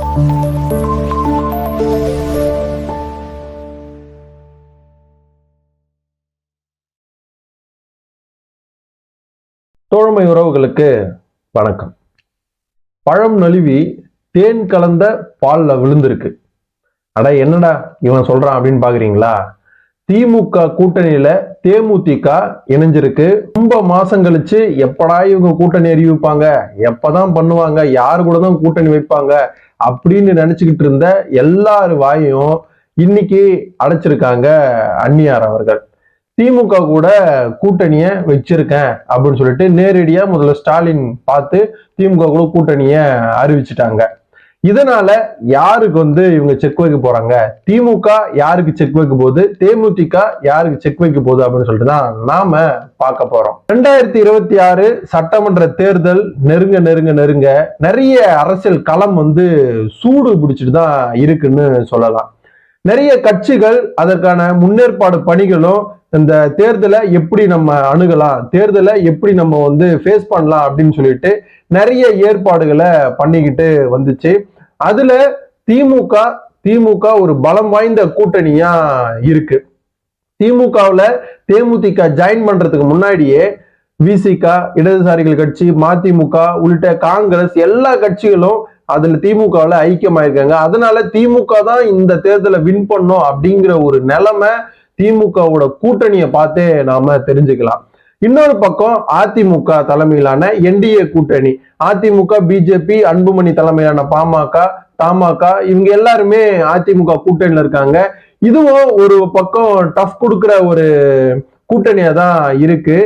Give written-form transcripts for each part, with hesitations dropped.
தோழமை உறவுகளுக்கு வணக்கம். பழம் நழுவி தேன் கலந்த பால்ல விழுந்திருக்கு. அட என்னடா இவன் சொல்றான் அப்படின்னு பாக்குறீங்களா? திமுக கூட்டணியில தேமுதிக இணைஞ்சிருக்கு. ரொம்ப மாசம் கழிச்சு எப்படா இவங்க கூட்டணி அறிவிப்பாங்க, எப்பதான் பண்ணுவாங்க, யாரு கூட தான் கூட்டணி வைப்பாங்க அப்படின்னு நினைச்சுக்கிட்டு இருந்த எல்லாரு வாயும் இன்னைக்கு அடைச்சிருக்காங்க அந்நியார் அவர்கள். திமுக கூட கூட்டணிய வச்சிருக்கேன் அப்படின்னு சொல்லிட்டு நேரடியா முதல்ல ஸ்டாலின் பார்த்து திமுக கூட கூட்டணிய அறிவிச்சுட்டாங்க. இதனால யாருக்கு இவங்க செக் வைக்க போறாங்க, திமுக யாருக்கு செக் வைக்க போகுது, தேமுதிக யாருக்கு செக் வைக்க போகுது அப்படின்னு சொல்லிட்டு தான் நாம பார்க்க போறோம். 2026 சட்டமன்ற தேர்தல் நெருங்க நெருங்க நெருங்க நிறைய அரசியல் களம் சூடு பிடிச்சிட்டு தான் இருக்குன்னு சொல்லலாம். நிறைய கட்சிகள் அதற்கான முன்னேற்பாடு பணிகளும் இந்த தேர்தலை எப்படி நம்ம அணுகலாம், தேர்தலை எப்படி நம்ம ஃபேஸ் பண்ணலாம் அப்படின்னு சொல்லிட்டு நிறைய ஏற்பாடுகளை பண்ணிக்கிட்டு வந்துச்சு. அதுல திமுக ஒரு பலம் வாய்ந்த கூட்டணியா இருக்கு. திமுகவுல தேமுதிக ஜாயின் பண்றதுக்கு முன்னாடியே விசிக, இடதுசாரிகள் கட்சி, மதிமுக உள்ளிட்ட காங்கிரஸ் எல்லா கட்சிகளும் அதுல திமுகவுல ஐக்கியமாயிருக்காங்க. அதனால திமுக தான் இந்த தேர்தலை வின் பண்ணும் அப்படிங்கிற ஒரு நிலைமை திமுகவோட கூட்டணியை பார்த்தே நாம தெரிஞ்சுக்கலாம். இன்னொரு பக்கம் அதிமுக தலைமையிலான என்டிஏ கூட்டணி, அதிமுக, பிஜேபி, அன்புமணி தலைமையிலான பாமக, தமாக இவங்க எல்லாருமே அதிமுக கூட்டணியில இருக்காங்க. இதுவும் ஒரு பக்கம் டஃப் கொடுக்கிற ஒரு கூட்டணியா தான் இருக்கு.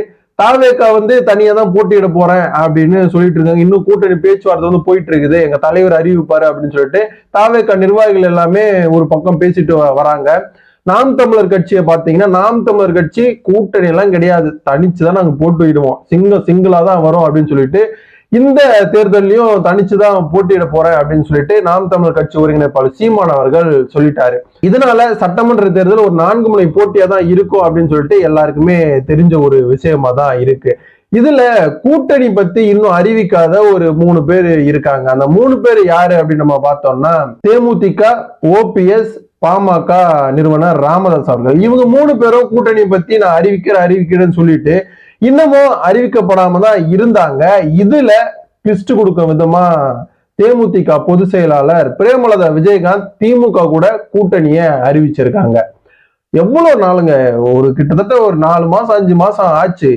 தாவேகா தனியா தான் போட்டியிட போறேன் அப்படின்னு சொல்லிட்டு இருக்காங்க. இன்னும் கூட்டணி பேச்சுவார்த்தை போயிட்டு இருக்குது, எங்க தலைவர் அறிவிப்பாரு அப்படின்னு சொல்லிட்டு தாவேகா நிர்வாகிகள் எல்லாமே ஒரு பக்கம் பேசிட்டு வராங்க. நாம் தமிழர் கட்சியை பாத்தீங்கன்னா, நாம் தமிழர் கட்சி கூட்டணி எல்லாம் கிடையாது, தனிச்சுதான் நாங்க போட்டியிடுவோம், சிங்கிளா தான் வரும் அப்படின்னு சொல்லிட்டு இந்த தேர்தலையும் தனிச்சுதான் போட்டியிட போறேன் அப்படின்னு சொல்லிட்டு நாம் தமிழர் கட்சி ஒருங்கிணைப்பாளர் சீமான் அவர்கள் சொல்லிட்டாரு. இதனால சட்டமன்ற தேர்தல் ஒரு 4 முனை போட்டியா தான் இருக்கும் அப்படின்னு சொல்லிட்டு எல்லாருக்குமே தெரிஞ்ச ஒரு விஷயமா தான் இருக்கு. இதுல கூட்டணி பத்தி இன்னும் அறிவிக்காத ஒரு 3 பேர் இருக்காங்க. அந்த 3 பேர் யாரு அப்படின்னு நம்ம பார்த்தோம்னா, தேமுதிக, ஓபிஎஸ், பாமக நிறுவனர் ராமதாஸ் அவர்கள். இவங்க 3 பேரும் கூட்டணி பத்தி நான் அறிவிக்கிறேன்னு சொல்லிட்டு இன்னமும் அறிவிக்கப்படாம தான் இருந்தாங்க. இதுல ட்விஸ்ட் கொடுக்கும் விதமா தேமுதிக பொதுச் செயலாளர் பிரேமலதா விஜயகாந்த் திமுக கூட கூட்டணிய அறிவிச்சிருக்காங்க. எவ்வளவு நாளுங்க, ஒரு கிட்டத்தட்ட ஒரு 4 மாசம் 5 மாசம் ஆச்சு.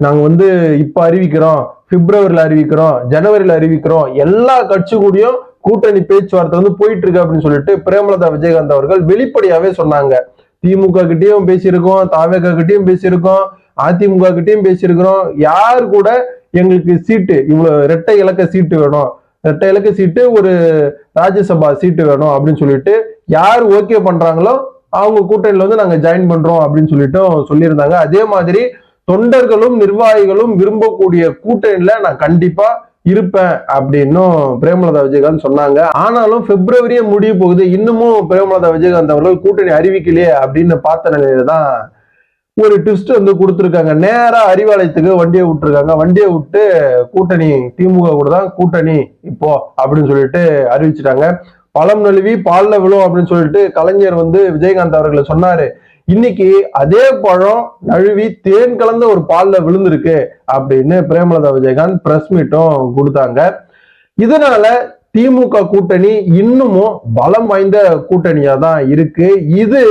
நாங்க இப்ப அறிவிக்கிறோம், பிப்ரவரியில அறிவிக்கிறோம், ஜனவரியில அறிவிக்கிறோம், எல்லா கட்சி கூடயும் கூட்டணி பேச்சுவார்த்தை போயிட்டு இருக்கு அப்படின்னு சொல்லிட்டு பிரேமலதா விஜயகாந்த் அவர்கள் வெளிப்படையாவே சொன்னாங்க. திமுக கிட்டயும் பேசியிருக்கோம், தாவேகா கிட்டயும் பேசியிருக்கோம், அதிமுக கிட்டயும் பேசியிருக்கிறோம், யார் கூட எங்களுக்கு சீட்டு, இவ்வளவு இரட்டை இலக்க சீட்டு வேணும், இரட்டை இலக்க சீட்டு, ஒரு ராஜ்யசபா சீட்டு வேணும் அப்படின்னு சொல்லிட்டு யார் ஓகே பண்றாங்களோ அவங்க கூட்டணியில நாங்க ஜாயின் பண்றோம் அப்படின்னு சொல்லிட்டும் சொல்லியிருந்தாங்க. அதே மாதிரி தொண்டர்களும் நிர்வாகிகளும் விரும்பக்கூடிய கூட்டணியில நான் கண்டிப்பா இருப்பேன் அப்படின்னும் பிரேமலதா விஜயகாந்த் சொன்னாங்க. ஆனாலும் பிப்ரவரியே முடிய போகுது, இன்னமும் பிரேமலதா விஜயகாந்த் அவர்கள் கூட்டணி அறிவிக்கலையே அப்படின்னு பார்த்த நிலையில தான் ஒரு ட்விஸ்ட் கொடுத்துருக்காங்க. நேரா அறிவாலயத்துக்கு வண்டியை விட்டுருக்காங்க. வண்டியை விட்டு கூட்டணி திமுக கூட தான் கூட்டணி இப்போ அப்படின்னு சொல்லிட்டு அறிவிச்சிட்டாங்க. பழம் நழுவி பால்ல விழும் அப்படின்னு சொல்லிட்டு கலைஞர் விஜயகாந்த் அவர்களை சொன்னாரு. இன்னைக்கு அதே பழம் நழுவி தேன் கலந்த ஒரு பால்ல விழுந்திருக்கு அப்படின்னு பிரேமலதா விஜயகாந்த் பிரஸ் மீட்டும் கொடுத்தாங்க. இதனால திமுக கூட்டணி இன்னமும் பலம் வாய்ந்த கூட்டணியா தான் இருக்கு. இது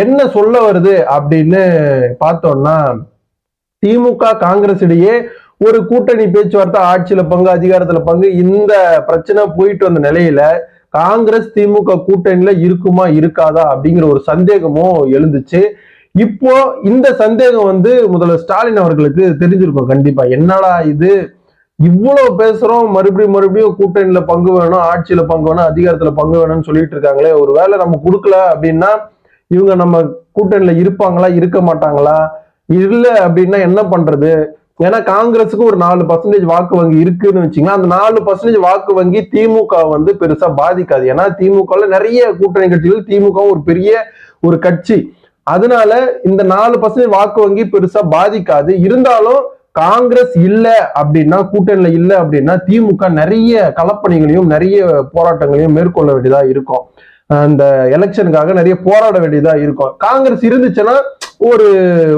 என்ன சொல்ல வருது அப்படின்னு பார்த்தோம்னா, திமுக காங்கிரஸ் இடையே ஒரு கூட்டணி பேச்சுவார்த்தை, ஆட்சியில பங்கு, அதிகாரத்துல பங்கு, இந்த பிரச்சனை போயிட்டு வந்த நிலையில காங்கிரஸ் திமுக கூட்டணியில இருக்குமா இருக்காதா அப்படிங்கிற ஒரு சந்தேகமும் எழுந்துச்சு. இப்போ இந்த சந்தேகம் முதல்ல ஸ்டாலின் அவர்களுக்கு தெரிஞ்சிருக்கும் கண்டிப்பா. என்னடா இது, இவ்வளவு பேசுறோம், மறுபடியும் கூட்டணியில பங்கு வேணும், ஆட்சியில பங்கு வேணும், அதிகாரத்துல பங்கு வேணும்னு சொல்லிட்டு இருக்காங்களே, ஒருவேளை நம்ம கொடுக்கல அப்படின்னா இவங்க நம்ம கூட்டணியில இருப்பாங்களா, இருக்க மாட்டாங்களா, இல்ல அப்படின்னா என்ன பண்றது? ஏன்னா காங்கிரஸுக்கு ஒரு 4% வாக்கு வங்கி இருக்குன்னு வச்சுங்களா, அந்த 4% வாக்கு வங்கி திமுக பெருசா பாதிக்காது. ஏன்னா திமுக நிறைய கூட்டணி கட்சிகள், திமுக ஒரு பெரிய ஒரு கட்சி, அதனால இந்த 4% வாக்கு வங்கி பெருசா பாதிக்காது. இருந்தாலும் காங்கிரஸ் இல்ல அப்படின்னா, கூட்டணியில இல்ல அப்படின்னா திமுக நிறைய களப்பணிகளையும் நிறைய போராட்டங்களையும் மேற்கொள்ள வேண்டியதா இருக்கும். அந்த எலெக்ஷனுக்காக நிறைய போராட வேண்டியதா இருக்கும். காங்கிரஸ் இருந்துச்சுன்னா ஒரு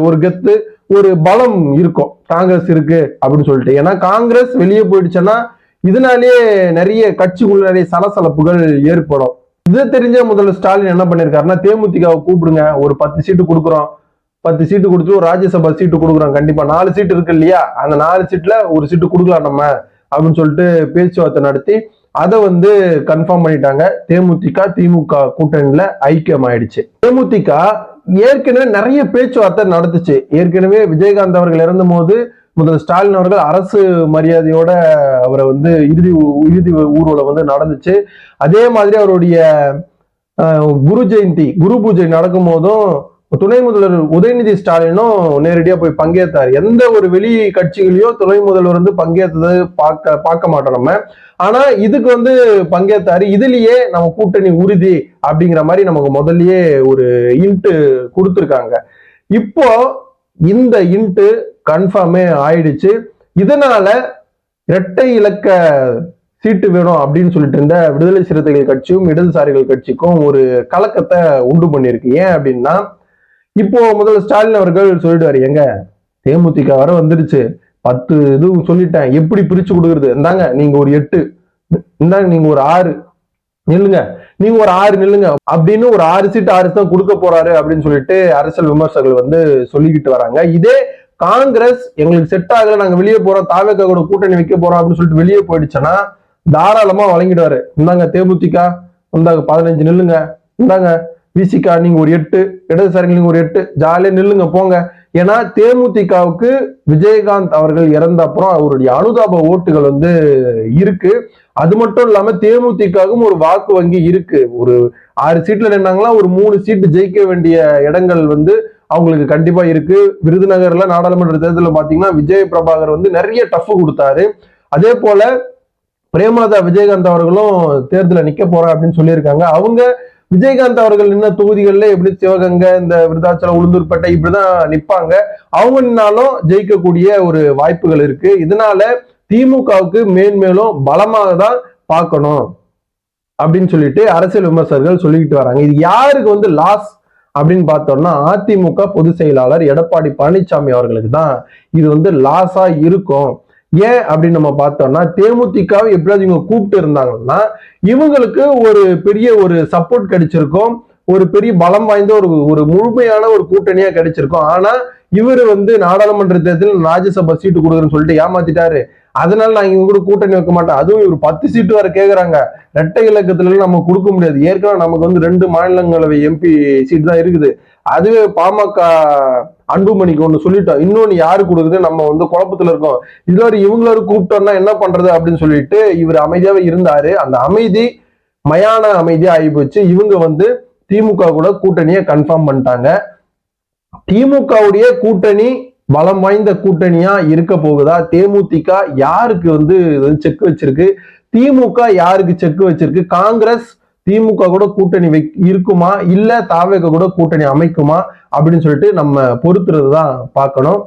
ஒரு கெத்து, ஒரு பலம் இருக்கும். காங்கிரஸ் இருக்கு அப்படின்னு சொல்லிட்டு. ஏன்னா காங்கிரஸ் வெளியே போயிடுச்சுன்னா இதனாலேயே நிறைய கட்சிக்குள்ள நிறைய சலசலப்புகள் ஏற்படும். இது தெரிஞ்ச முதல்வர் ஸ்டாலின் என்ன பண்ணிருக்காருன்னா, தேமுதிகவை கூப்பிடுங்க, ஒரு 10 சீட்டு கொடுக்குறோம், 10 சீட்டு கொடுத்து ஒரு ராஜ்யசபா சீட்டு கொடுக்குறோம், கண்டிப்பா 4 சீட்டு இருக்கு இல்லையா, அந்த 4 சீட்ல ஒரு சீட்டு கொடுக்கலாம் நம்ம அப்படின்னு சொல்லிட்டு பேச்சுவார்த்தை நடத்தி அதை வந்து கன்ஃபார்ம் பண்ணிட்டாங்க. தேமுதிக திமுக கூட்டணியில ஐக்கியம் ஆயிடுச்சு. தேமுதிக ஏற்கனவே நிறைய பேச்சுவார்த்தை நடந்துச்சு. ஏற்கனவே விஜயகாந்த் அவர்கள் இறந்த போது முதல் ஸ்டாலின் அவர்கள் அரசு மரியாதையோட அவரை வந்து இறுதி ஊர்வலம் வந்து நடந்துச்சு. அதே மாதிரி அவருடைய குரு ஜெயந்தி, குரு பூஜை நடக்கும் போதும் துணை முதல்வர் உதயநிதி ஸ்டாலினும் நேரடியா போய் பங்கேற்றார். எந்த ஒரு வெளி கட்சிகளையோ துணை முதல்வர் வந்து பங்கேற்றது பார்க்க மாட்டோம் நம்ம. ஆனா இதுக்கு வந்து பங்கேற்றாரு. இதுலயே நம்ம கூட்டணி உறுதி அப்படிங்கிற மாதிரி நமக்கு முதல்லயே ஒரு இன்ட்டு கொடுத்துருக்காங்க. இப்போ இந்த இன்ட்டு கன்ஃபார்மே ஆயிடுச்சு. இதனால இரட்டை இலக்க சீட்டு வேணும் அப்படின்னு சொல்லிட்டு இருந்த விடுதலை சிறுத்தைகள் கட்சியும் இடதுசாரிகள் கட்சிக்கும் ஒரு கலக்கத்தை உண்டு பண்ணிருக்கு. ஏன் அப்படின்னா, இப்போ முதல்ல ஸ்டாலின் அவர்கள் சொல்லிடுவாரு, எங்க தேமுதிக வர வந்துருச்சு, 10 இது சொல்லிட்டேன், எப்படி பிரிச்சு கொடுக்குறது, இந்தாங்க நீங்க ஒரு 8, இந்தாங்க நீங்க ஒரு 6 நில்லுங்க, நீங்க ஒரு 6 நில்லுங்க அப்படின்னு ஒரு 6 சீட்டு 6 தான் கொடுக்க போறாரு அப்படின்னு சொல்லிட்டு அரசியல் விமர்சகர்கள் வந்து சொல்லிக்கிட்டு வராங்க. இதே காங்கிரஸ் எங்களுக்கு செட் ஆகல, நாங்க வெளியே போறோம், தாவேகா கூட கூட்டணி வைக்க போறோம் அப்படின்னு சொல்லிட்டு வெளியே போயிடுச்சுன்னா தாராளமா வழங்கிடுவாரு. இந்தாங்க தேமுதிக, இந்தாங்க 15 நில்லுங்க, இந்தாங்க விசிகா நீங்க ஒரு 8, இடதுசாரிகள் நீங்க ஒரு 8, ஜாலியா நில்லுங்க போங்க. ஏன்னா தேமுதிகவுக்கு விஜயகாந்த் அவர்கள் இறந்த அப்புறம் அவருடைய அனுதாப ஓட்டுகள் வந்து இருக்கு. அது மட்டும் இல்லாம தேமுதிகவும் ஒரு வாக்கு வங்கி இருக்கு. ஒரு 6 சீட்ல நின்னாங்களா, ஒரு 3 சீட்டு ஜெயிக்க வேண்டிய இடங்கள் வந்து அவங்களுக்கு கண்டிப்பா இருக்கு. விருதுநகர்ல நாடாளுமன்ற தேர்தலில் பாத்தீங்கன்னா விஜய் பிரபாகர் வந்து நிறைய டஃப் கொடுத்தாரு. அதே போல பிரேமலதா விஜயகாந்த் அவர்களும் தேர்தலில் நிக்க போறேன் அப்படின்னு சொல்லியிருக்காங்க. அவங்க விஜயகாந்த் அவர்கள் நின்ன தொகுதிகளில் எப்படி சிவகங்கை, இந்த விருதாச்சலம், உளுந்தூர்பேட்டை இப்படிதான் நிப்பாங்க. அவங்க நின்னாலும் ஜெயிக்கக்கூடிய ஒரு வாய்ப்புகள் இருக்கு. இதனால திமுகவுக்கு மேன்மேலும் பலமாக தான் பார்க்கணும் அப்படின்னு சொல்லிட்டு அரசியல் விமர்சகர்கள் சொல்லிக்கிட்டு வராங்க. இது யாருக்கு வந்து லாஸ் அப்படின்னு பார்த்தோம்னா, அதிமுக பொதுச் செயலாளர் எடப்பாடி பழனிசாமி அவர்களுக்கு தான் இது வந்து லாஸா இருக்கும். ஏன் அப்படின்னு நம்ம பார்த்தோம்னா, தேமுதிகவை எப்படியாவது இவங்க கூப்பிட்டு இருந்தாங்கன்னா இவங்களுக்கு ஒரு பெரிய ஒரு சப்போர்ட் கிடைச்சிருக்கும், ஒரு பெரிய பலம் வாய்ந்த ஒரு முழுமையான ஒரு கூட்டணியா கிடைச்சிருக்கும். ஆனா இவரு வந்து நாடாளுமன்ற தேர்தலில் ராஜ்யசபா சீட்டு கொடுக்குறேன்னு சொல்லிட்டு ஏமாத்திட்டாரு. அதனால நான் இவங்க கூட கூட்டணி வைக்க மாட்டேன், அதுவும் இவர் 10 சீட்டு வரை கேட்கறாங்க, இரட்டை இலக்கத்துல நம்ம கொடுக்க முடியாது, ஏற்கனவே நமக்கு வந்து 2 மாநிலங்களவை எம்பி சீட் தான் இருக்குது, அதுவே பாமக அன்புமணிக்கு ஒண்ணு சொல்லிட்டோம், இன்னொன்னு யாரு கொடுக்குது, நம்ம வந்து குழப்பத்துல இருக்கோம், இதுல இவங்களோட கூப்பிட்டோம்னா என்ன பண்றது அப்படின்னு சொல்லிட்டு இவர் அமைதியாவே இருந்தாரு. அந்த அமைதி மயான அமைதியா ஆகி போச்சு. இவங்க வந்து திமுக கூட கூட்டணியை கன்ஃபார்ம் பண்ணிட்டாங்க. திமுகவுடைய கூட்டணி பலம் வாய்ந்த கூட்டணியா இருக்க போகுதா? தேமுதிக யாருக்கு வந்து செக் வச்சிருக்கு, திமுக யாருக்கு செக் வச்சிருக்கு, காங்கிரஸ் திமுக கூட கூட்டணி இருக்குமா, இல்ல தாவேக கூட கூட்டணி அமைக்குமா அப்படின்னு சொல்லிட்டு நம்ம பொறுத்துறது தான் பார்க்கணும்.